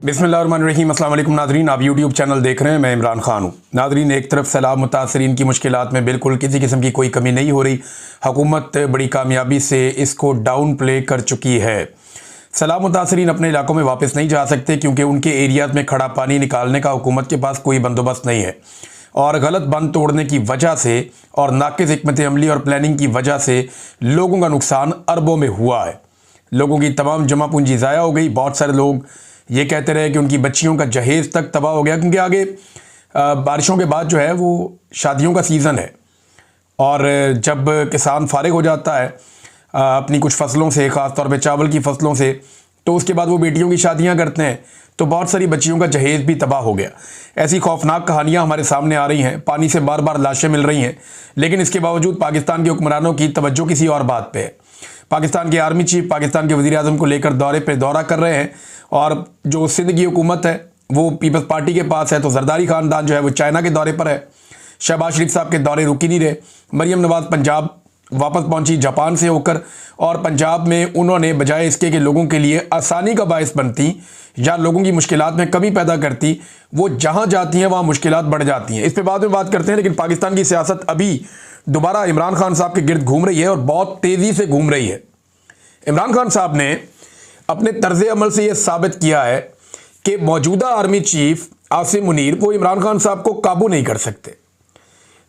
बिस्मिल्लाहिर्रहमानिर्रहीम। अस्सलाम वालेकुम नाज़रीन, आप यूट्यूब चैनल देख रहे हैं। मैं इमरान खान हूँ। नाज़रीन, एक तरफ सैलाब मुतासरीन की मुश्किलात में बिल्कुल किसी किस्म की कोई कमी नहीं हो रही। हुकूमत बड़ी कामयाबी से इसको डाउन प्ले कर चुकी है। सैलाब मुतासरीन अपने इलाकों में वापस नहीं जा सकते क्योंकि उनके एरियाज़ में खड़ा पानी निकालने का हुकूमत के पास कोई बंदोबस्त नहीं है। और गलत बंद तोड़ने की वजह से और नाक़िस हिकमत अमली और प्लानिंग की वजह से लोगों का नुकसान अरबों में हुआ है। लोगों की तमाम जमा पूंजी ज़ाया हो गई। बहुत सारे लोग ये कहते रहे कि उनकी बच्चियों का जहेज़ तक तबाह हो गया, क्योंकि आगे बारिशों के बाद जो है वो शादियों का सीज़न है। और जब किसान फारिग हो जाता है अपनी कुछ फसलों से, ख़ास तौर पे चावल की फसलों से, तो उसके बाद वो बेटियों की शादियां करते हैं, तो बहुत सारी बच्चियों का जहेज़ भी तबाह हो गया। ऐसी खौफनाक कहानियां हमारे सामने आ रही हैं। पानी से बार बार लाशें मिल रही हैं, लेकिन इसके बावजूद पाकिस्तान के हुक्मरानों की तवज्जो किसी और बात पे है। पाकिस्तान के आर्मी चीफ पाकिस्तान के वज़ीर आज़म को लेकर दौरा कर रहे हैं, और जो सिंध की हुकूमत है वो पीपल्स पार्टी के पास है, तो जरदारी ख़ानदान जो है वो चाइना के दौरे पर है। शहबाज शरीफ साहब के दौरे रुक ही नहीं रहे। मरियम नवाज़ पंजाब वापस पहुंची जापान से होकर, और पंजाब में उन्होंने बजाय इसके कि लोगों के लिए आसानी का बायस बनती या लोगों की मुश्किलात में कमी पैदा करती, वो जहां जाती हैं वहां मुश्किलात बढ़ जाती हैं। इस पर बाद में बात करते हैं, लेकिन पाकिस्तान की सियासत अभी दोबारा इमरान खान साहब के गिर्द घूम रही है और बहुत तेज़ी से घूम रही है। इमरान खान साहब ने अपने तर्ज अमल से यह साबित किया है कि मौजूदा आर्मी चीफ आसिम मुनीर वो इमरान खान साहब को काबू नहीं कर सकते।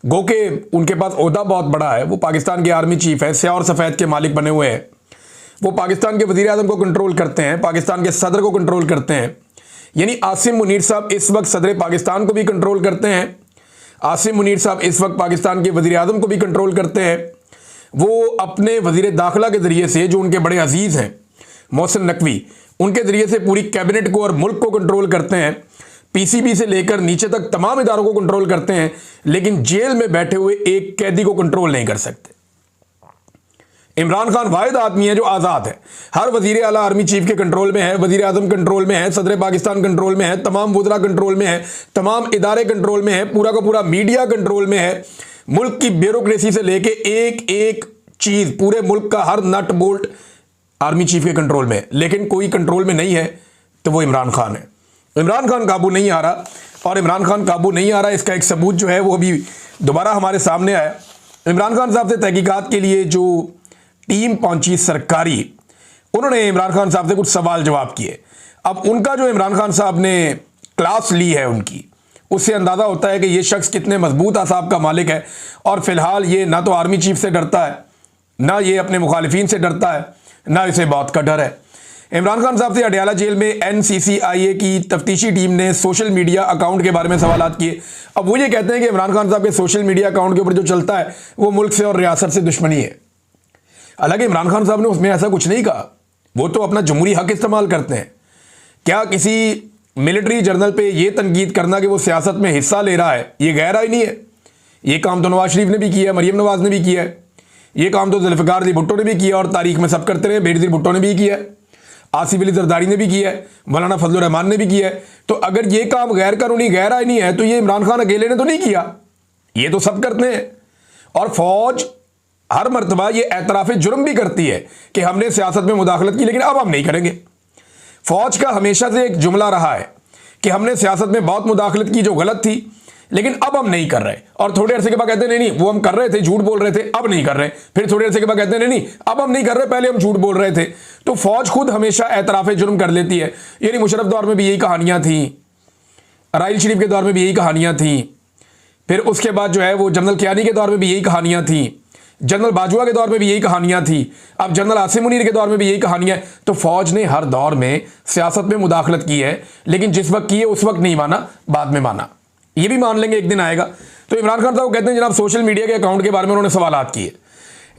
गो के उनके पास ओहदा बहुत बड़ा है, वो पाकिस्तान के आर्मी चीफ है, स्याह और सफ़ेद के मालिक बने हुए हैं। वो पाकिस्तान के वज़ीर आज़म को कंट्रोल करते हैं, पाकिस्तान के सदर को कंट्रोल करते हैं। यानी आसिम मुनीर साहब इस वक्त सदर पाकिस्तान को भी कंट्रोल करते हैं। आसिम मुनीर साहब इस वक्त पाकिस्तान के वज़ीर आज़म को भी कंट्रोल करते हैं। वो अपने वज़ीर दाखिला के ज़रिए से, जो उनके बड़े अजीज़ हैं मोहसिन नकवी, उनके ज़रिए से पूरी कैबिनेट को और मुल्क को कंट्रोल करते हैं। पीसीबी से लेकर नीचे तक तमाम इदारों को कंट्रोल करते हैं, लेकिन जेल में बैठे हुए एक कैदी को कंट्रोल नहीं कर सकते। इमरान खान वाहिद आदमी है जो आज़ाद है। हर वज़ीर आला आर्मी चीफ के कंट्रोल में है, वज़ीर आज़म कंट्रोल में है, सदर पाकिस्तान कंट्रोल में है, तमाम वज़रा कंट्रोल में है, तमाम इदारे कंट्रोल में है, पूरा का पूरा मीडिया कंट्रोल में है। मुल्क की ब्यूरोक्रेसी से लेके एक एक चीज़, पूरे मुल्क का हर नट बोल्ट आर्मी चीफ के कंट्रोल में। लेकिन कोई कंट्रोल में नहीं है तो वो इमरान खान है। इमरान खान काबू नहीं आ रहा, और इमरान खान काबू नहीं आ रहा इसका एक सबूत जो है वो अभी दोबारा हमारे सामने आया। इमरान खान साहब से तहकीकात के लिए जो टीम पहुंची सरकारी, उन्होंने इमरान खान साहब से कुछ सवाल जवाब किए। अब उनका जो इमरान खान साहब ने क्लास ली है उनकी, उससे अंदाज़ा होता है कि ये शख्स कितने मजबूत आसाब का मालिक है। और फिलहाल ये ना तो आर्मी चीफ से डरता है, ना ये अपने मुखालिफिन से डरता है, ना इसे मौत का डर है। इमरान खान साहब से अडयाला जेल में NCCIA की तफ्तीशी टीम ने सोशल मीडिया अकाउंट के बारे में सवाल किए। अब वो ये कहते हैं कि इमरान खान साहब के सोशल मीडिया अकाउंट के ऊपर जो चलता है वो मुल्क से और रियासत से दुश्मनी है। हालांकि इमरान खान साहब ने उसमें ऐसा कुछ नहीं कहा, वो तो अपना जमहूरी हक इस्तेमाल करते हैं। क्या किसी मिलिट्री जर्नल पे ये तनकीद करना कि वो सियासत में हिस्सा ले रहा है, ये गैर आईनी है? ये काम तो नवाज शरीफ ने भी किया है, मरियम नवाज ने भी किया है, ये काम तो जुल्फ़िकार अली भुट्टो ने भी किया, और तारीख में सब करते रहे। बेनज़ीर भुट्टो ने भी किया है, आसिफ अली जरदारी ने भी किया है, मौलाना फजलुर रहमान ने भी किया है। तो अगर ये काम गैर कानूनी गैर आईनी है तो ये इमरान खान अकेले ने तो नहीं किया, ये तो सब करते हैं। और फौज हर मरतबा ये एतराफ़ जुर्म भी करती है कि हमने सियासत में मुदाखलत की, लेकिन अब हम नहीं करेंगे। फौज का हमेशा से एक जुमला रहा है कि हमने सियासत में बहुत मुदाखलत की जो गलत थी, लेकिन अब हम नहीं कर रहे। और थोड़े अरसे के बाद कहते हैं नहीं वो हम कर रहे थे, झूठ बोल रहे थे, अब नहीं कर रहे। फिर थोड़े अरसे के बाद कहते हैं नहीं अब हम नहीं कर रहे, पहले हम झूठ बोल रहे थे। तो फौज खुद हमेशा एतराफ़ जुर्म कर लेती है। यानी मुशर्रफ दौर में भी यही कहानियां थी, राइल शरीफ के दौर में भी यही कहानियां थी, फिर उसके बाद जो है वो जनरल कियानी के दौर में भी यही कहानियां थी, जनरल बाजवा के दौर में भी यही कहानियां थी, अब जनरल आसिम मुनीर के दौर में भी यही कहानियां। तो फौज ने हर दौर में सियासत में मुदाखलत की है, लेकिन जिस वक्त की है उस वक्त नहीं माना, बाद में माना। ये भी मान लेंगे एक दिन आएगा। तो इमरान खान साहब कहते हैं जनाब सोशल मीडिया के अकाउंट के बारे में उन्होंने सवालात किए।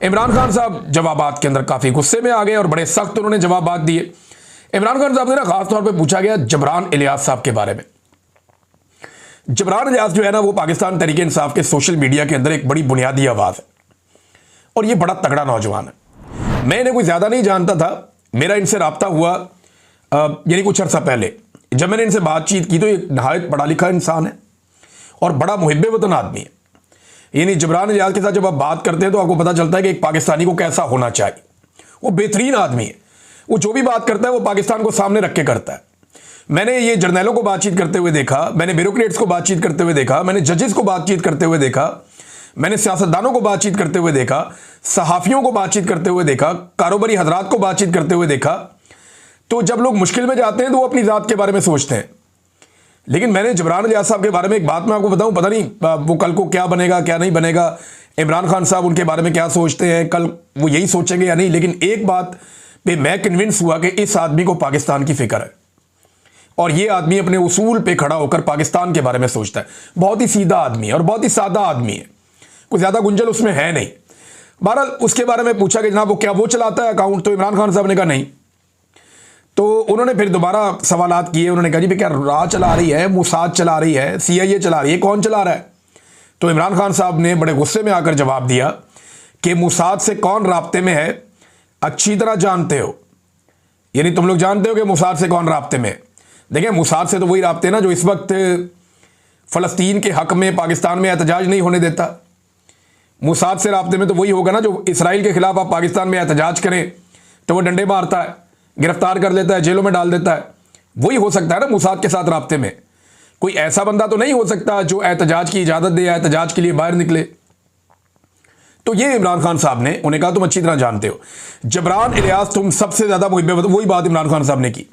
इमरान खान साहब जवाबात के अंदर काफ़ी गुस्से में आ गए और बड़े सख्त उन्होंने जवाबात दिए। इमरान खान साहब से ना खास तौर पे पूछा गया जबरान इलियास साहब के बारे में। जबरान इलियास जो है ना वो पाकिस्तान तहरीक इंसाफ के सोशल मीडिया के अंदर एक बड़ी बुनियादी आवाज़ है, और ये बड़ा तगड़ा नौजवान है। मैं इन्हें कोई ज़्यादा नहीं जानता था, मेरा इनसे रब्ता हुआ यानी कुछ अर्सा पहले। जब मैंने इनसे बातचीत की तो ये नहायत पढ़ा लिखा इंसान है और बड़ा मुहिब्बे वतन आदमी है। यानी जबरान इलियास के साथ जब आप बात करते हैं तो आपको पता चलता है कि एक पाकिस्तानी को कैसा होना चाहिए। वो बेहतरीन आदमी है, वो जो भी बात करता है वो पाकिस्तान को सामने रख के करता है। मैंने ये जर्नैलों को बातचीत करते हुए देखा, मैंने ब्यूरोक्रेट्स को बातचीत करते हुए देखा, मैंने जजेस को बातचीत करते हुए देखा, मैंने सियासतदानों को बातचीत करते हुए देखा, सहाफ़ियों को बातचीत करते हुए देखा, कारोबारी हजरात को बातचीत करते हुए देखा। तो जब लोग मुश्किल में जाते हैं तो वो अपनी ज़ात के बारे में सोचते हैं। लेकिन मैंने जबरान इलियास साहब के बारे में एक बात मैं आपको बताऊं, पता नहीं वो कल को क्या बनेगा क्या नहीं बनेगा, इमरान खान साहब उनके बारे में क्या सोचते हैं, कल वो यही सोचेंगे या नहीं। लेकिन एक बात पे मैं कन्विंस हुआ कि इस आदमी को पाकिस्तान की फिक्र है और ये आदमी अपने उसूल पे खड़ा होकर पाकिस्तान के बारे में सोचता है। बहुत ही सीधा आदमी है और बहुत ही सादा आदमी है, कोई ज़्यादा गुंजल उसमें है नहीं। बहरहाल उसके बारे में पूछा कि जनाब वो क्या वो चलाता है अकाउंट, तो इमरान खान साहब ने कहा नहीं। तो उन्होंने फिर दोबारा सवालात किए, उन्होंने कहा जी क्या रा चला रही है, मुसाद चला रही है, CIA चला रही है, कौन चला रहा है? तो इमरान खान साहब ने बड़े गुस्से में आकर जवाब दिया कि मुसाद से कौन राब्ते में है अच्छी तरह जानते हो, यानी तुम लोग जानते हो कि मुसाद से कौन राब्ते में है। देखिए मुसाद से तो वही राब्ते ना जो इस वक्त फ़लस्तीन के हक़ में पाकिस्तान में एहतजाज नहीं होने देता। मुसाद से राब्ते में तो वही होगा ना जो इसराइल के ख़िलाफ़ आप पाकिस्तान में एहतजाज करें तो वो डंडे मारता है, गिरफ्तार कर लेता है, जेलों में डाल देता है। वही हो सकता है ना मुसाद के साथ राब्ते में। कोई ऐसा बंदा तो नहीं हो सकता जो एहतजाज की इजाज़त दे या एहतजाज के लिए बाहर निकले। तो ये इमरान खान साहब ने उन्हें कहा तुम अच्छी तरह जानते हो जबरान इलियास तुम सबसे ज़्यादा मुहिब्बे वतन, वही बात इमरान खान साहब ने की,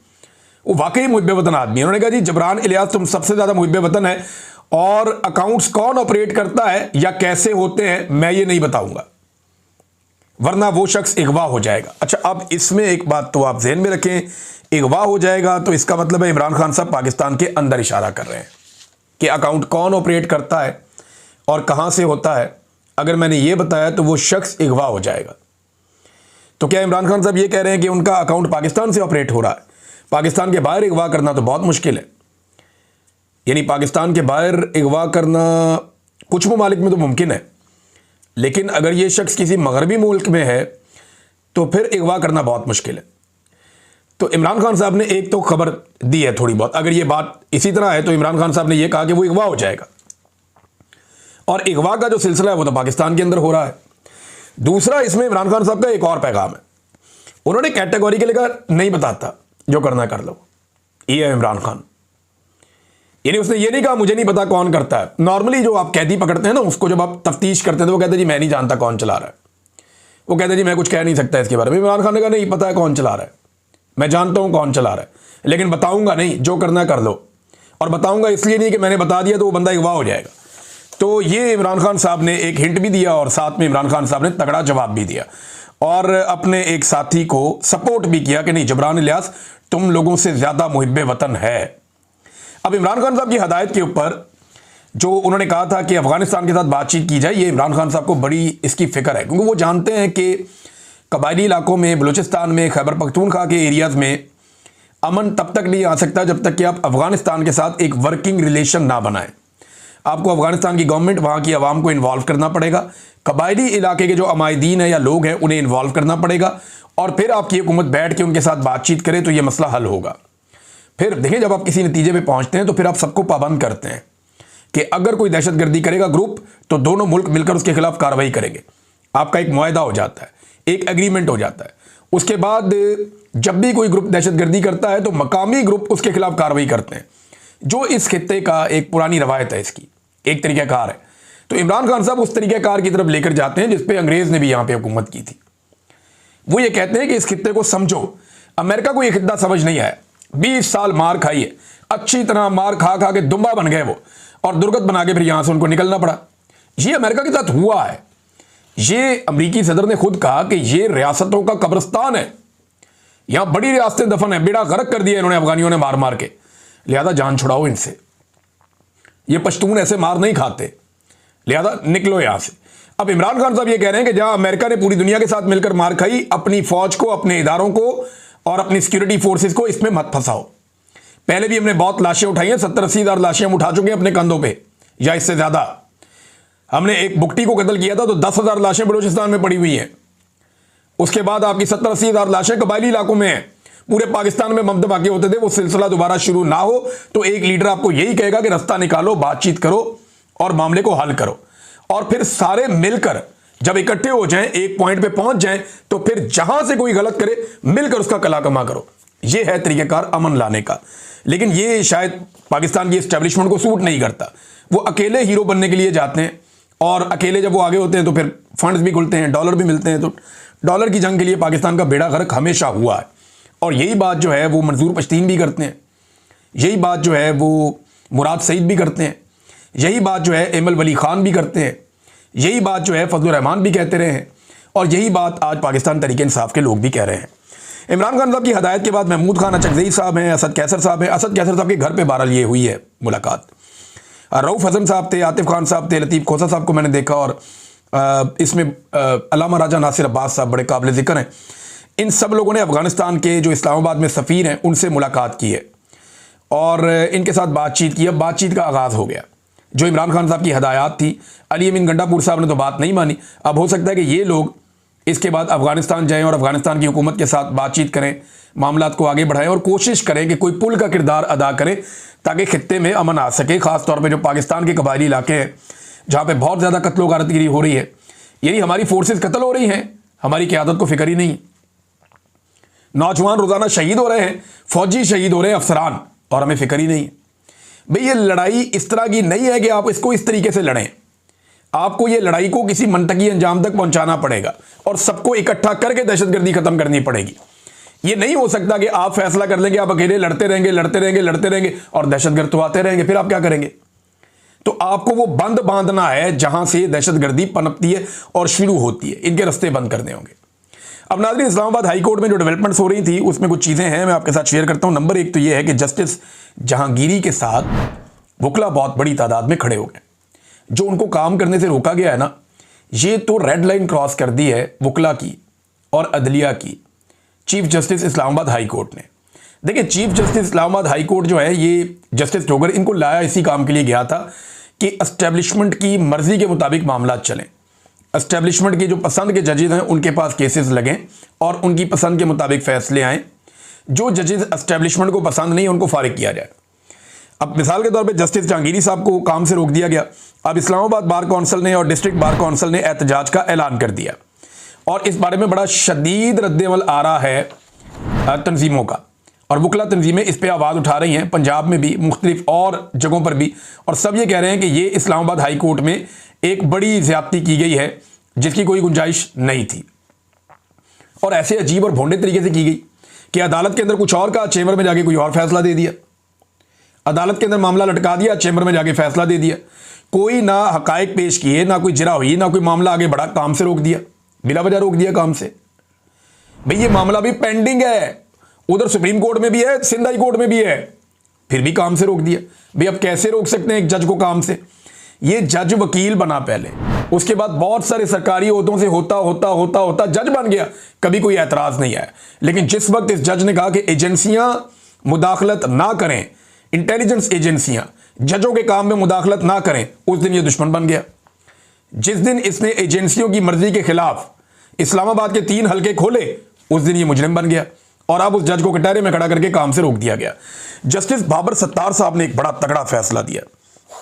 वो वाकई मुहिब्बे वतन आदमी है। उन्होंने कहा जी जबरान इलियास तुम सबसे ज़्यादा मुहिब्बे वतन है और अकाउंट्स कौन ऑपरेट करता है या कैसे होते हैं मैं ये नहीं बताऊंगा, वरना वो शख्स अगवा हो जाएगा। अच्छा, अब इसमें एक बात तो आप ज़हन में रखें, अगवा हो जाएगा तो इसका मतलब है इमरान खान साहब पाकिस्तान के अंदर इशारा कर रहे हैं कि अकाउंट कौन ऑपरेट करता है और कहां से होता है। अगर मैंने ये बताया तो वो शख्स अगवा हो जाएगा। तो क्या इमरान खान साहब ये कह रहे हैं कि उनका अकाउंट पाकिस्तान से ऑपरेट हो रहा है? पाकिस्तान के बाहर अगवा करना तो बहुत मुश्किल है, यानी पाकिस्तान के बाहर अगवा करना कुछ ममालिक में तो मुमकिन है, लेकिन अगर ये शख्स किसी मगरबी मुल्क में है तो फिर अगवा करना बहुत मुश्किल है। तो इमरान खान साहब ने एक तो खबर दी है थोड़ी बहुत, अगर ये बात इसी तरह है तो इमरान खान साहब ने यह कहा कि वो अगवा हो जाएगा और अगवा का जो सिलसिला है वो तो पाकिस्तान के अंदर हो रहा है। दूसरा, इसमें इमरान खान साहब का एक और पैगाम है, उन्होंने कैटेगरी के लिए नहीं बताता, जो करना कर लो। ये है इमरान खान, यानी उसने ये नहीं कहा मुझे नहीं पता कौन करता है। नॉर्मली जो आप कैदी पकड़ते हैं ना, उसको जब आप तफ्तीश करते हैं तो वो कहते हैं जी मैं नहीं जानता कौन चला रहा है, वो कहते हैं जी मैं कुछ कह नहीं सकता इसके बारे में। इमरान खान ने कहा नहीं पता है कौन चला रहा है, मैं जानता हूं कौन चला रहा है, लेकिन बताऊंगा नहीं, जो करना कर लो। और बताऊंगा इसलिए नहीं कि मैंने बता दिया तो वो बंदा अगवा हो जाएगा। तो ये इमरान खान साहब ने एक हिंट भी दिया और साथ में इमरान खान साहब ने तगड़ा जवाब भी दिया और अपने एक साथी को सपोर्ट भी किया कि नहीं जबरान इलियास तुम लोगों से ज़्यादा मुहिब्बे वतन है। अब इमरान खान साहब की हदायत के ऊपर जो उन्होंने कहा था कि अफगानिस्तान के साथ बातचीत की जाए, ये इमरान खान साहब को बड़ी इसकी फ़िक्र है, क्योंकि वो जानते हैं कि कबायली इलाकों में, बलूचिस्तान में, खैबर पख्तूनख्वा के एरियाज़ में अमन तब तक नहीं आ सकता जब तक कि आप अफगानिस्तान के साथ एक वर्किंग रिलेशन ना बनाएं। आपको अफगानिस्तान की गवर्नमेंट, वहाँ की आवाम को इन्वॉल्व करना पड़ेगा, कबायली इलाके के जो अमायदीन है या लोग हैं उन्हें इन्वॉल्व करना पड़ेगा और फिर आपकी हुकूमत बैठ के उनके साथ बातचीत करे तो ये मसला हल होगा। फिर देखिए जब आप किसी नतीजे पे पहुँचते हैं तो फिर आप सबको पाबंद करते हैं कि अगर कोई दहशतगर्दी करेगा ग्रुप तो दोनों मुल्क मिलकर उसके खिलाफ कार्रवाई करेंगे। आपका एक मुआहदा हो जाता है, एक एग्रीमेंट हो जाता है। उसके बाद जब भी कोई ग्रुप दहशतगर्दी करता है तो मकामी ग्रुप उसके खिलाफ कार्रवाई करते हैं, जो इस खित्ते का एक पुरानी रवायत है, इसकी एक तरीक़ाकार है। तो इमरान खान साहब उस तरीक़ाकार की तरफ लेकर जाते हैं जिस पे अंग्रेज़ ने भी यहाँ पे हुकूमत की थी। वो ये कहते हैं कि इस खित्ते को समझो, अमेरिका को ये खित्ता समझ नहीं आया, 20 साल मार खाई है, अच्छी तरह मार खा खा के दुम्बा बन गए वो और दुर्गत बना के फिर यहाँ से उनको निकलना पड़ा। ये अमेरिका के साथ हुआ है। ये अमरीकी सदर ने खुद कहा कि ये रियासतों का कब्रिस्तान है, यहाँ बड़ी रियासतें दफन है, बेड़ा गर्क कर दिया इन्होंने अफगानियों ने मार मार के, लिहाजा जान छुड़ाओ इनसे। ये पश्तून ऐसे मार नहीं खाते, लिहाजा निकलो यहां से। अब इमरान खान साहब ये कह रहे हैं कि जहां अमेरिका ने पूरी दुनिया के साथ मिलकर मार खाई, अपनी फौज को, अपने इदारों को और अपनी सिक्योरिटी फोर्सेस को इसमें मत फंसाओ। पहले भी हमने बहुत लाशें उठाई हैं, 70-80 हज़ार लाशें हम उठा चुके हैं अपने कंधों पे या इससे ज्यादा। हमने एक बुकटी को कत्ल किया था तो 10,000 लाशें बलूचिस्तान में पड़ी हुई हैं। उसके बाद आपकी 70-80 हज़ार लाशें कबायली इलाकों में हैं। पूरे पाकिस्तान में बम धमाके होते थे, वो सिलसिला दोबारा शुरू ना हो तो एक लीडर आपको यही कहेगा कि रास्ता निकालो, बातचीत करो और मामले को हल करो, और फिर सारे मिलकर जब इकट्ठे हो जाएं, एक पॉइंट पे पहुंच जाएं, तो फिर जहां से कोई गलत करे मिलकर उसका कला कमा करो। ये है तरीक़ाकार अमन लाने का। लेकिन ये शायद पाकिस्तान की इस्टेब्लिशमेंट को सूट नहीं करता। वो अकेले हीरो बनने के लिए जाते हैं और अकेले जब वो आगे होते हैं तो फिर फंड्स भी खुलते हैं, डॉलर भी मिलते हैं। तो डॉलर की जंग के लिए पाकिस्तान का बेड़ा गर्क हमेशा हुआ है। और यही बात जो है वो मंजूर पश्तीन भी करते हैं, यही बात जो है वो मुराद सईद भी करते हैं, यही बात जो है एमल वली खान भी करते हैं, यही बात जो है फजलुर रहमान भी कहते रहे हैं, और यही बात आज पाकिस्तान तहरीक इंसाफ के लोग भी कह रहे हैं। इमरान खान साहब की हदायत के बाद महमूद खान अचकज़ई साहब हैं, असद कैसर साहब हैं। असद कैसर साहब के घर पे बहरहाल ये हुई है मुलाकात। रऊफ़ हसन साहब थे, आतिफ खान साहब थे, लतीफ़ खोसा साहब को मैंने देखा, और इसमें अल्लामा राजा नासिर अब्बास साहब बड़े काबिल ज़िक्र हैं। इन सब लोगों ने अफ़गानिस्तान के जो इस्लामाबाद में सफ़ीर हैं उनसे मुलाकात की है और इनके साथ बातचीत की। अब बातचीत का आगाज़ हो गया। जो इमरान खान साहब की हदायत थी, अली अमीन गंडापुर साहब ने तो बात नहीं मानी। अब हो सकता है कि ये लोग इसके बाद अफ़गानिस्तान जाएं और अफ़गानिस्तान की हुकूमत के साथ बातचीत करें, मामलात को आगे बढ़ाएं और कोशिश करें कि कोई पुल का किरदार अदा करें ताकि खित्ते में अमन आ सके। ख़ास तौर पे जो पाकिस्तान के कबायली इलाके हैं जहाँ पे बहुत ज़्यादा कत्ल गारतगिरी हो रही है, यानी हमारी फोर्सेस कत्ल हो रही हैं, हमारी क़यादत को फिक्र ही नहीं। नौजवान रोज़ाना शहीद हो रहे हैं, फ़ौजी शहीद हो रहे हैं, अफसरान, और हमें फिक्र ही नहीं है। भाई ये लड़ाई इस तरह की नहीं है कि आप इसको इस तरीके से लड़ें। आपको ये लड़ाई को किसी मंतकी अंजाम तक पहुंचाना पड़ेगा और सबको इकट्ठा करके दहशतगर्दी खत्म करनी पड़ेगी। ये नहीं हो सकता कि आप फैसला कर लेंगे, आप अकेले लड़ते रहेंगे और दहशतगर्द तो आते रहेंगे, फिर आप क्या करेंगे? तो आपको वो बंद बांधना है जहां से दहशतगर्दी पनपती है और शुरू होती है, इनके रास्ते बंद करने होंगे। अब नाज़रीन, इस्लामाबाद हाई कोर्ट में जो डेवलपमेंट्स हो रही थी उसमें कुछ चीज़ें हैं, मैं आपके साथ शेयर करता हूं। नंबर 1 तो ये है कि जस्टिस जहांगीरी के साथ वकला बहुत बड़ी तादाद में खड़े हो गए। जो उनको काम करने से रोका गया है ना, ये तो रेड लाइन क्रॉस कर दी है वकला की और अदलिया की, chief justice Islamabad high court ने। देखिए, chief justice Islamabad high court जो है, ये जस्टिस डोगर इनको लाया इसी काम के लिए गया था कि एस्टेब्लिशमेंट की मर्जी के मुताबिक मामला चलें। एस्टेब्लिशमेंट के जो पसंद के जजेस हैं उनके पास केसेस लगें और उनकी पसंद के मुताबिक फैसले आएँ। जो जजेस एस्टेब्लिशमेंट को पसंद नहीं उनको फारिग किया जाए। अब मिसाल के तौर पे जस्टिस जहांगीरी साहब को काम से रोक दिया गया। अब इस्लामाबाद बार कौंसिल ने और डिस्ट्रिक्ट बार कौंसिल ने एहतजाज का ऐलान कर दिया और इस बारे में बड़ा शदीद रद्द-ए-अमल आ रहा है तंजीमों का, और वकला तंजीमें इस पर आवाज़ उठा रही हैं, पंजाब में भी, मुख्तलिफ और जगहों पर भी, और सब ये कह रहे हैं कि ये इस्लामाबाद हाई कोर्ट में एक बड़ी ज़्यादती की गई है जिसकी कोई गुंजाइश नहीं थी, और ऐसे अजीब और भोंडे तरीके से की गई कि अदालत के अंदर कुछ और का, चेंबर में जाके कोई और फैसला दे दिया। अदालत के अंदर मामला लटका दिया, चेंबर में जाके फैसला दे दिया। कोई ना हकायक पेश किए, ना कोई जरा हुई, ना कोई मामला आगे बढ़ा, काम से रोक दिया, बिला वजह रोक दिया काम से। भाई ये मामला भी पेंडिंग है, उधर सुप्रीम कोर्ट में भी है, सिंध हाई कोर्ट में भी है, फिर भी काम से रोक दिया। भाई अब कैसे रोक सकते हैं एक जज को काम से? ये जज वकील बना पहले, उसके बाद बहुत सारे सरकारी ओहदों से होता होता होता होता जज बन गया, कभी कोई एतराज़ नहीं आया। लेकिन जिस वक्त इस जज ने कहा कि एजेंसियां मुदाखलत ना करें, इंटेलिजेंस एजेंसियां जजों के काम में मुदाखलत ना करें, उस दिन ये दुश्मन बन गया। जिस दिन इसने एजेंसियों की मर्जी के खिलाफ इस्लामाबाद के 3 हलके खोले, उस दिन ये मुजरिम बन गया और अब उस जज को कटहरे में खड़ा करके काम से रोक दिया गया। जस्टिस बाबर सत्तार साहब ने एक बड़ा तगड़ा फैसला दिया,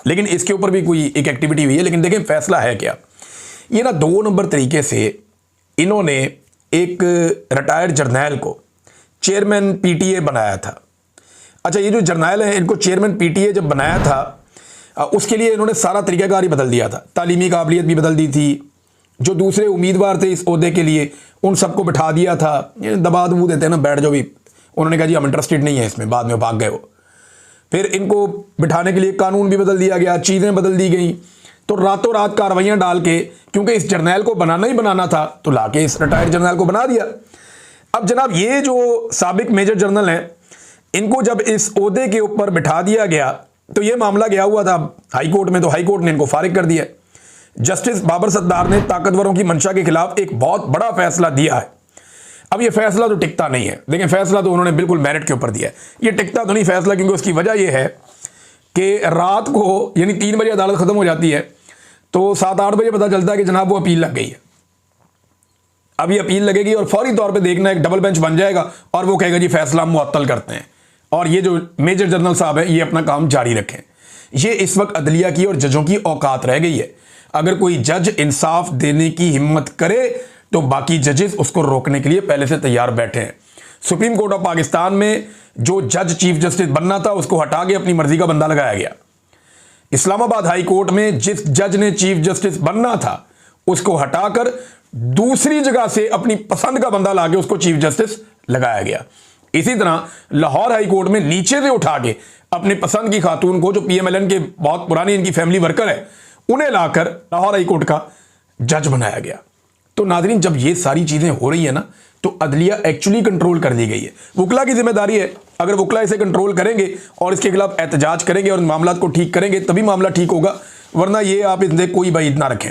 लेकिन इसके ऊपर भी कोई एक एक्टिविटी हुई है। लेकिन देखें फैसला है क्या। ये ना 2 नंबर तरीके से इन्होंने एक रिटायर्ड जर्नैल को चेयरमैन पीटीए बनाया था। अच्छा, ये जो जर्नैल है इनको चेयरमैन पीटीए जब बनाया था उसके लिए इन्होंने सारा तरीक़ाकार ही बदल दिया था, तालीमी काबिलियत भी बदल दी थी। जो दूसरे उम्मीदवार थे इस ओहदे के लिए उन सबको बिठा दिया था, दबा दबू देते हैं ना, बैठ जाओ भी। उन्होंने कहा जी हम इंटरेस्टेड नहीं है इसमें, बाद में भाग गए वो। फिर इनको बिठाने के लिए कानून भी बदल दिया गया, चीज़ें बदल दी गई। तो रातों रात कार्रवाइयाँ डाल के, क्योंकि इस जर्नैल को बनाना ही बनाना था, तो ला के इस रिटायर्ड जर्नैल को बना दिया। अब जनाब ये जो साबिक मेजर जनरल हैं, इनको जब इस ओहदे के ऊपर बिठा दिया गया तो ये मामला गया हुआ था हाई कोर्ट में, तो हाई कोर्ट ने इनको फारिग कर दिया। जस्टिस बाबर सत्तार ने ताकतवरों की मंशा के खिलाफ एक बहुत बड़ा फैसला दिया है। अब ये फैसला तो टिकता नहीं है, लेकिन फैसला तो उन्होंने बिल्कुल मेरिट के ऊपर दिया है। ये टिकता तो नहीं फैसला, क्योंकि उसकी वजह यह है कि रात को यानी 3 बजे अदालत खत्म हो जाती है, तो 7-8 बजे पता चलता है कि जनाब वो अपील लग गई है। अब ये अपील लगेगी और फौरी तौर पे देखना एक डबल बेंच बन जाएगा और वो कहेगा जी फैसला मुअत्तल करते हैं, और ये जो मेजर जनरल साहब है ये अपना काम जारी रखें। ये इस वक्त अदलिया की और जजों की औकात रह गई है। अगर कोई जज इंसाफ देने की हिम्मत करे तो बाकी जजेस उसको रोकने के लिए पहले से तैयार बैठे हैं। सुप्रीम कोर्ट ऑफ पाकिस्तान में जो जज चीफ जस्टिस बनना था उसको हटा के अपनी मर्जी का बंदा लगाया गया। इस्लामाबाद हाई कोर्ट में जिस जज ने चीफ जस्टिस बनना था उसको हटाकर दूसरी जगह से अपनी पसंद का बंदा लाके उसको चीफ जस्टिस लगाया गया। इसी तरह लाहौर हाई कोर्ट में नीचे से उठा के अपनी पसंद की खातून को, जो पीएमएलएन के बहुत पुरानी इनकी फैमिली वर्कर है, उन्हें लाकर लाहौर हाई कोर्ट का जज बनाया गया। तो नाज़रीन, जब ये सारी चीजें हो रही है ना, तो अदलिया एक्चुअली कंट्रोल कर दी गई है। वकला की जिम्मेदारी है, अगर वकला इसे कंट्रोल करेंगे और इसके खिलाफ एहतजाज करेंगे और मामला को ठीक करेंगे तभी मामला ठीक होगा, वरना ये आप इससे कोई बात ना रखें।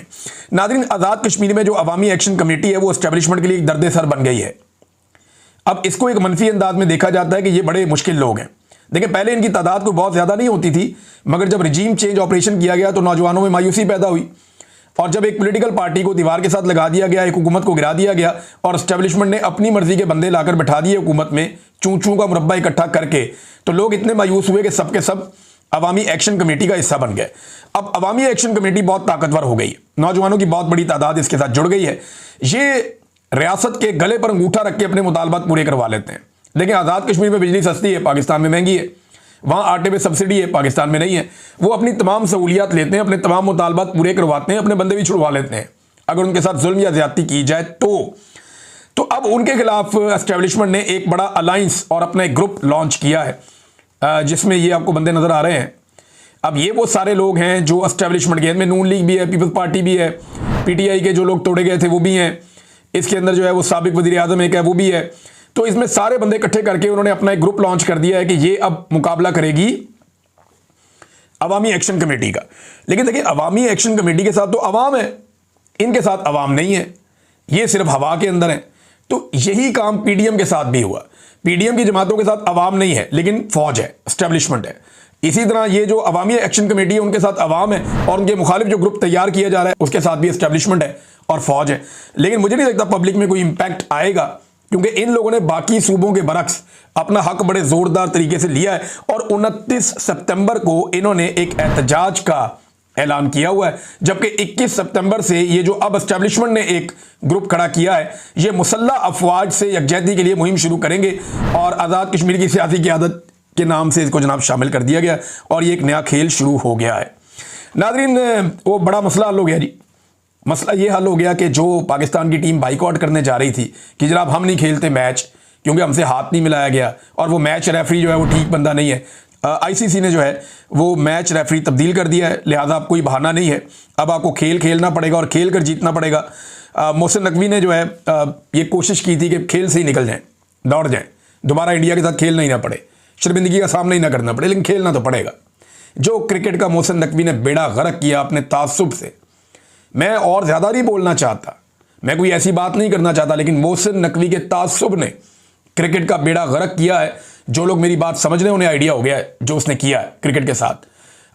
नाज़रीन, आज़ाद कश्मीर में जो अवामी एक्शन कमेटी है वो एस्टेब्लिशमेंट के लिए एक दर्द सर बन गई है। अब इसको एक मनफी अंदाज में देखा जाता है कि ये बड़े मुश्किल लोग हैं। देखिए, पहले इनकी तादाद कोई बहुत ज़्यादा नहीं होती थी, मगर जब रिजीम चेंज ऑपरेशन किया गया तो नौजवानों में मायूसी पैदा हुई, और जब एक पॉलिटिकल पार्टी को दीवार के साथ लगा दिया गया, एक हुकूमत को गिरा दिया गया और एस्टेब्लिशमेंट ने अपनी मर्जी के बंदे लाकर बैठा दिए हुकूमत में, चूं चूं का मुरब्बा इकट्ठा करके, तो लोग इतने मायूस हुए कि सब के सब अवामी एक्शन कमेटी का हिस्सा बन गए। अब अवामी एक्शन कमेटी बहुत ताकतवर हो गई है, नौजवानों की बहुत बड़ी तादाद इसके साथ जुड़ गई है। ये रियासत के गले पर अंगूठा रख के अपने मुतालबात पूरे करवा लेते हैं। देखिए, आज़ाद कश्मीर में बिजली सस्ती है, पाकिस्तान में महंगी है। वहाँ आटे पे सब्सिडी है, पाकिस्तान में नहीं है। वो अपनी तमाम सहूलियात लेते हैं, अपने तमाम मुतालबात पूरे करवाते हैं, अपने बंदे भी छुड़वा लेते हैं अगर उनके साथ जुल्म या ज्यादती की जाए तो अब उनके खिलाफ एस्टेब्लिशमेंट ने एक बड़ा अलायंस और अपना एक ग्रुप लॉन्च किया है, जिसमें ये आपको बंदे नजर आ रहे हैं। अब ये वो सारे लोग हैं जो एस्टेब्लिशमेंट के, इनमें नून लीग भी है, पीपल्स पार्टी भी है, पीटीआई के जो लोग तोड़े गए थे वो भी हैं, इसके अंदर जो है वो साबिक वज़ीर आज़म एक है वो भी है। तो इसमें सारे बंदे इकट्ठे करके उन्होंने अपना एक ग्रुप लॉन्च कर दिया है कि ये अब मुकाबला करेगी अवामी एक्शन कमेटी का। लेकिन देखिए, अवामी एक्शन कमेटी के साथ तो अवाम है, इनके साथ अवाम नहीं है, ये सिर्फ हवा के अंदर है। तो यही काम पीडीएम के साथ भी हुआ। पीडीएम की जमातों के साथ अवाम नहीं है, लेकिन फौज है, एस्टेब्लिशमेंट है। इसी तरह ये जो अवामी एक्शन कमेटी है उनके साथ अवाम है, और उनके मुखालिफ जो ग्रुप तैयार किया जा रहा है उसके साथ भी एस्टेब्लिशमेंट है और फौज है। लेकिन मुझे नहीं लगता पब्लिक में कोई इंपैक्ट आएगा, क्योंकि इन लोगों ने बाकी सूबों के बरक्स अपना हक बड़े जोरदार तरीके से लिया है, और 29 सितंबर को इन्होंने एक एहतजाज का ऐलान किया हुआ है। जबकि 21 सितंबर से ये जो अब एस्टेब्लिशमेंट ने एक ग्रुप खड़ा किया है, ये मुसल्लह अफवाज से यकजहती के लिए मुहिम शुरू करेंगे, और आज़ाद कश्मीर की सियासी क़यादत के नाम से इसको जनाब शामिल कर दिया गया, और ये एक नया खेल शुरू हो गया है। नाज़रीन, वो बड़ा मसला हल हो गया जी। मसला ये हल हो गया कि जो पाकिस्तान की टीम बाइकआउट करने जा रही थी कि जनाब हम नहीं खेलते मैच क्योंकि हमसे हाथ नहीं मिलाया गया, और वो मैच रेफरी जो है वो ठीक बंदा नहीं है, आईसीसी ने जो है वो मैच रेफरी तब्दील कर दिया है, लिहाजा अब कोई बहाना नहीं है, अब आपको खेल खेलना पड़ेगा और खेल कर जीतना पड़ेगा। मोहसिन नकवी ने जो है ये कोशिश की थी कि खेल से ही निकल जाएं, दौड़ जाएं, दोबारा इंडिया के साथ खेलना ही ना पड़े, शर्मिंदगी का सामना ही ना करना पड़े, लेकिन खेलना तो पड़ेगा। जो क्रिकेट का मोहसिन नकवी ने बेड़ा गर्क किया अपने तासुब से, मैं और ज़्यादा नहीं बोलना चाहता, मैं कोई ऐसी बात नहीं करना चाहता, लेकिन मोहसिन नकवी के तासुब ने क्रिकेट का बेड़ा गर्क किया है। जो लोग मेरी बात समझ रहे हैं उन्हें आइडिया हो गया है जो उसने किया है क्रिकेट के साथ।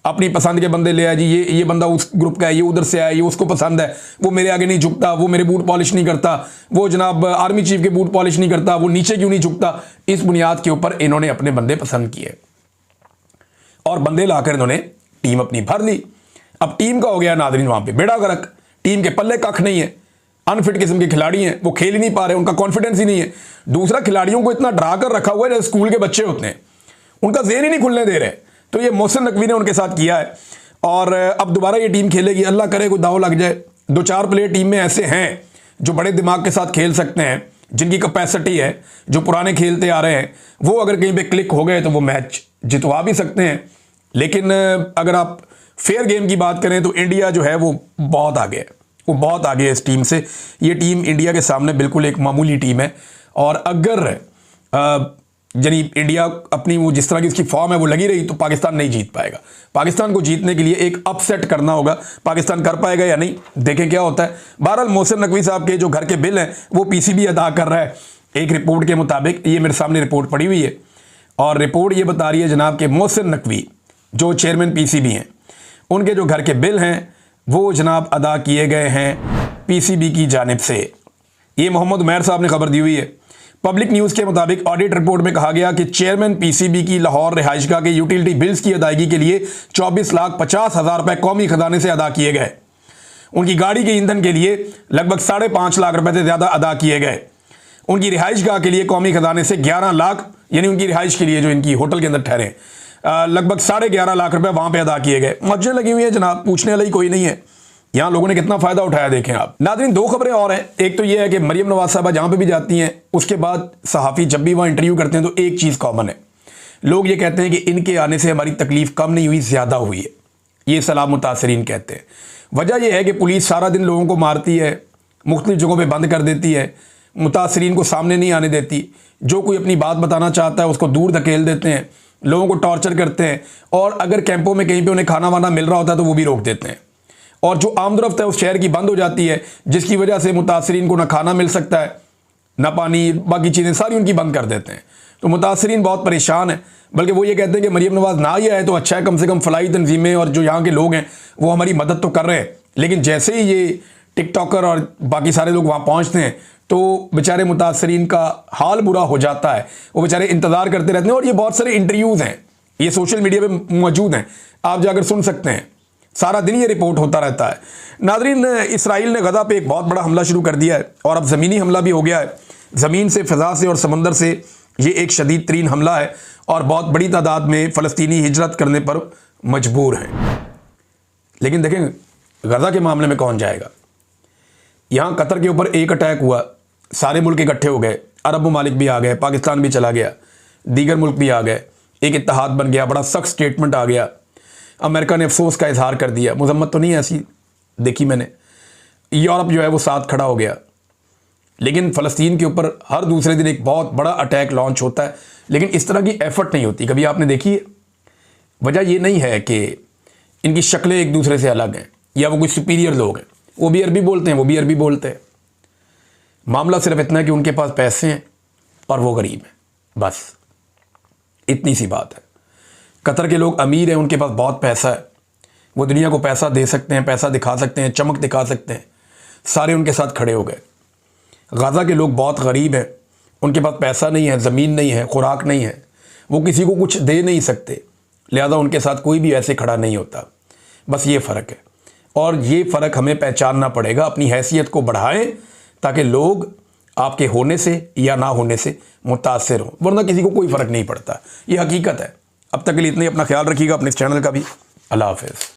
अपनी पसंद के बंदे ले आया जी, ये बंदा उस ग्रुप का है, ये उधर से आया, ये उसको पसंद है, वो मेरे आगे नहीं झुकता, वो मेरे बूट पॉलिश नहीं करता, वो जनाब आर्मी चीफ के बूट पॉलिश नहीं करता, वो नीचे क्यों नहीं झुकता। इस बुनियाद के ऊपर इन्होंने अपने बंदे पसंद किए और बंदे लाकर इन्होंने टीम अपनी भर ली। अब टीम का हो गया नाज़रीन वहां पे बेड़ा गर्क, टीम के पल्ले कख नहीं है, अनफिट किस्म के खिलाड़ी हैं, वो खेल ही नहीं पा रहे, उनका कॉन्फिडेंस ही नहीं है। दूसरा, खिलाड़ियों को इतना डरा कर रखा हुआ है जैसे स्कूल के बच्चे होते हैं, उनका ज़हन ही नहीं खुलने दे रहे। तो ये मोहसिन नकवी ने उनके साथ किया है, और अब दोबारा ये टीम खेलेगी, अल्लाह करे कोई दाव लग जाए। 2-4 प्लेयर टीम में ऐसे हैं जो बड़े दिमाग के साथ खेल सकते हैं, जिनकी कैपेसिटी है, जो पुराने खेलते आ रहे हैं, वो अगर कहीं पे क्लिक हो गए तो वो मैच जितवा भी सकते हैं। लेकिन अगर आप फेयर गेम की बात करें तो इंडिया जो है वो बहुत आगे है, वो बहुत आगे है इस टीम से। ये टीम इंडिया के सामने बिल्कुल एक मामूली टीम है, और अगर यानी इंडिया अपनी वो जिस तरह की इसकी फॉर्म है वो लगी रही तो पाकिस्तान नहीं जीत पाएगा। पाकिस्तान को जीतने के लिए एक अपसेट करना होगा, पाकिस्तान कर पाएगा या नहीं, देखें क्या होता है। बहरहाल मोहसिन नकवी साहब के जो घर के बिल हैं वो पीसीबी अदा कर रहा है एक रिपोर्ट के मुताबिक। ये मेरे सामने रिपोर्ट पड़ी हुई है, और रिपोर्ट ये बता रही है जनाब के मोहसिन नकवी जो चेयरमैन पीसीबी हैं, उनके जो घर के बिल हैं वो जनाब अदा किए गए हैं पीसीबी की जानिब से। ये मोहम्मद उमैर साहब ने खबर दी हुई है। पब्लिक न्यूज़ के मुताबिक ऑडिट रिपोर्ट में कहा गया कि चेयरमैन पीसीबी की लाहौर रिहाइशगाह के यूटिलिटी बिल्स की अदायगी के लिए 24,50,000 रुपए कौमी खजाने से अदा किए गए। उनकी गाड़ी के ईंधन के लिए लगभग 5.5 लाख रुपए से ज़्यादा अदा किए गए। उनकी रिहाइश गाह के लिए कौमी खजाने से 11 लाख, यानी उनकी रिहाइश के लिए जो इनकी होटल के अंदर ठहरे, लगभग 11.5 लाख रुपए वहां पे अदा किए गए। मस्जिदें लगी हुई है जनाब, पूछने वाला ही कोई नहीं है। यहाँ लोगों ने कितना फायदा उठाया देखें आप। नाज़रीन, 2 खबरें और हैं। एक तो यह है कि मरियम नवाज साहबा जहां पे भी जाती हैं, उसके बाद सहाफ़ी जब भी वहां इंटरव्यू करते हैं तो एक चीज़ कॉमन है, लोग ये कहते हैं कि इनके आने से हमारी तकलीफ कम नहीं हुई, ज़्यादा हुई है। ये सलाम मुतासरीन कहते हैं। वजह यह है कि पुलिस सारा दिन लोगों को मारती है, मुख्तलिफ जगहों पे बंद कर देती है, मुतासरीन को सामने नहीं आने देती, जो कोई अपनी बात बताना चाहता है उसको दूर धकेल देते हैं, लोगों को टॉर्चर करते हैं, और अगर कैंपों में कहीं पे उन्हें खाना वाना मिल रहा होता है तो वो भी रोक देते हैं, और जो आमदरफ्त है उस शहर की बंद हो जाती है, जिसकी वजह से मुतासरीन को ना खाना मिल सकता है, ना पानी, बाकी चीज़ें सारी उनकी बंद कर देते हैं। तो मुतासरीन बहुत परेशान है। बल्कि वो ये कहते हैं कि मरियम नवाज ना ही आए तो अच्छा है, कम से कम फलाई तंजीमें और जो यहाँ के लोग हैं वो हमारी मदद तो कर रहे हैं। लेकिन जैसे ही ये टिकटॉकर और बाकी सारे लोग वहाँ पहुँचते हैं तो बेचारे मुतासरीन का हाल बुरा हो जाता है, वो बेचारे इंतज़ार करते रहते हैं। और ये बहुत सारे इंटरव्यूज़ हैं, ये सोशल मीडिया पर मौजूद हैं, आप जाकर सुन सकते हैं, सारा दिन ये रिपोर्ट होता रहता है। नाज़रीन, इसराइल ने गज़ा पे एक बहुत बड़ा हमला शुरू कर दिया है और अब ज़मीनी हमला भी हो गया है। ज़मीन से, फ़िज़ा से और समंदर से ये एक शदीद तरीन हमला है और बहुत बड़ी तादाद में फ़लस्तीनी हिजरत करने पर मजबूर हैं। लेकिन देखें, गज़ा के मामले में कौन जाएगा। यहाँ कतर के ऊपर एक अटैक हुआ, सारे मुल्क इकट्ठे हो गए, अरब ममालिक भी आ गए, पाकिस्तान भी चला गया, दीगर मुल्क भी आ गए, एक इत्तेहाद बन गया, बड़ा सख्त स्टेटमेंट आ गया। अमेरिका ने अफसोस का इजहार कर दिया, मजम्मत तो नहीं ऐसी देखी मैंने। यूरोप जो है वो साथ खड़ा हो गया। लेकिन फ़लस्तीन के ऊपर हर दूसरे दिन एक बहुत बड़ा अटैक लॉन्च होता है, लेकिन इस तरह की एफर्ट नहीं होती। कभी आपने देखी है? वजह ये नहीं है कि इनकी शक्लें एक दूसरे से अलग हैं या वो कोई सुपीरियर लोग हैं, वो भी अरबी बोलते हैं, वो भी अरबी बोलते हैं। मामला सिर्फ इतना है कि उनके पास पैसे हैं और वो गरीब हैं, बस इतनी सी बात है। कतर के लोग अमीर हैं, उनके पास बहुत पैसा है, वो दुनिया को पैसा दे सकते हैं, पैसा दिखा सकते हैं, चमक दिखा सकते हैं, सारे उनके साथ खड़े हो गए। गाज़ा के लोग बहुत गरीब हैं, उनके पास पैसा नहीं है, ज़मीन नहीं है, खुराक नहीं है, वो किसी को कुछ दे नहीं सकते, लिहाजा उनके साथ कोई भी ऐसे खड़ा नहीं होता। बस ये फ़र्क है, और ये फ़र्क हमें पहचानना पड़ेगा। अपनी हैसियत को बढ़ाएं ताकि लोग आपके होने से या ना होने से मुतासिर हों, वरना किसी को कोई फ़र्क नहीं पड़ता। ये हकीकत है। अब तक के लिए इतना ही। अपना ख्याल रखिएगा, अपने इस चैनल का भी। अल्लाह हाफ़िज़।